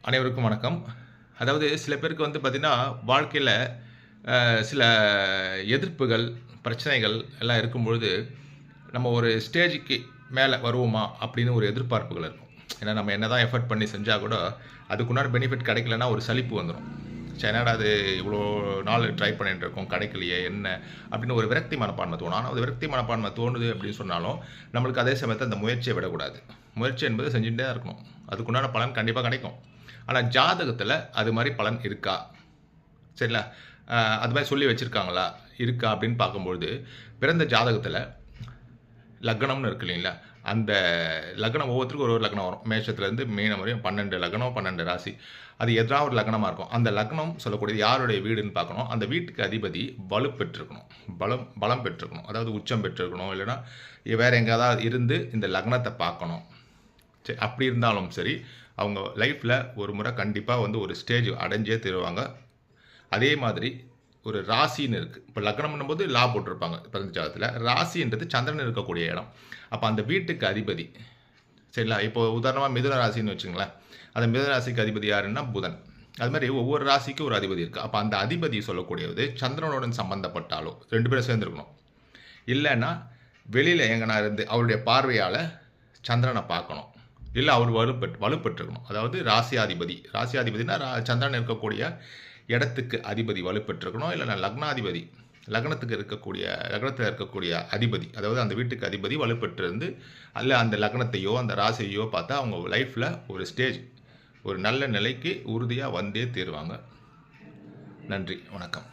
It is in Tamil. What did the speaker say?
அனைவருக்கும் வணக்கம். அதாவது சில பேருக்கு பார்த்தீங்கன்னா, வாழ்க்கையில சில எதிர்ப்புகள், பிரச்சனைகள் எல்லாம் இருக்கும்பொழுது, நம்ம ஒரு ஸ்டேஜுக்கு மேல வருவோமா? அப்படின்னு ஒரு எதிர்பார்ப்புகள் இருக்கும். ஏன்னா நம்ம என்னதான் எஃபோர்ட் பண்ணி செஞ்சா கூட, அதுக்குண்டான பெனிஃபிட் கிடைக்கலன்னா ஒரு சலிப்பு வந்துரும். ச்சே என்னடா இது இவ்வளோ நாள் ட்ரை பண்ணிட்டு இருக்கோம், கிடைக்கலையே என்ன? அப்படின்னு ஒரு விரக்தி மனப்பான்மை தோணும். ஆனா, அந்த விரக்தி மனப்பான்மை தோணுது அப்படின்னு சொன்னாலும், நம்மளுக்கு அதே சமயத்தில அந்த முயற்சிய விடக்கூடாது. முயற்சி என்பது செஞ்சுட்டே தான் இருக்கணும். அதுக்குண்டான பலன் கண்டிப்பா கிடைக்கும். ஆனா ஜாதகத்துல அது மாரி பலன் இருக்கா? சரிங்களா? அது மாரி சொல்லி வச்சிருக்காங்களா? இருக்கா? அப்படின்னு பார்க்கும்பொழுது, பிறந்த ஜாதகத்துல லக்னம்னு இருக்கு இல்லைங்களா? அந்த லக்னம் ஒவ்வொருத்தருக்கும் ஒரு லக்னம் வரும். மேஷத்திலேருந்து மீனம் வரையும் 12 லக்னம், 12 ராசி. அது எதனா ஒரு லக்னமா இருக்கும். அந்த லக்னம் சொல்லக்கூடியது யாருடைய வீடுன்னு பார்க்கணும். அந்த வீட்டுக்கு அதிபதி வலுப்பெற்றிருக்கணும். பலம் பெற்றிருக்கணும். அதாவது உச்சம் பெற்றிருக்கணும். இல்லன்னா வேற எங்கேயாவது இருந்து இந்த லக்னத்த பார்க்கணும். சரி அப்படி இருந்தாலும் சரி, அவங்க லைஃப்ல ஒரு முறை கண்டிப்பா ஒரு ஸ்டேஜ் அடைஞ்சே தீருவாங்க. அதே மாதிரி ஒரு ராசின்னு இருக்கு. இப்ப லக்னம்ன்னும்போது லா போட்டிருப்பாங்க பிறந்த ஜாதகத்துல. ராசின்றது சந்திரன் இருக்கக்கூடிய இடம். அப்ப அந்த வீட்டுக்கு அதிபதி. சரிங்களா? இப்போ உதாரணமா மிதுன ராசின்னு வச்சுக்கங்களேன். அந்த மிதுன ராசிக்கு அதிபதி யாருன்னா புதன். அது மாரி ஒவ்வொரு ராசிக்கும் ஒரு அதிபதி இருக்கு. அப்ப அந்த அதிபதி சொல்லக்கூடியது சந்திரனுடன் சம்பந்தப்பட்டாலோ 2 பேரும் சேர்ந்து இருக்கணும். இல்லன்னா வெளியில எங்கனா இருந்து அவருடைய பார்வையால சந்திரன பார்க்கணும். இல்ல அவர் வலுப்பெற்றிருக்கணும். அதாவது ராசியாதிபதி. ராசியாதிபதினா சந்திரன் இருக்கக்கூடிய இடத்துக்கு அதிபதி வலுப்பெற்றிருக்கணும். இல்லன்னா லக்னாதிபதி. லக்னத்தில இருக்கக்கூடிய அதிபதி. அதாவது அந்த வீட்டுக்கு அதிபதி வலுப்பெற்றிருந்து, அல்ல அந்த லக்னத்தையோ, அந்த ராசியையோ பார்த்தா அவங்க லைஃப்ல ஒரு ஸ்டேஜ், ஒரு நல்ல நிலைக்கு உறுதியா வந்தே தீருவாங்க. நன்றி. வணக்கம்.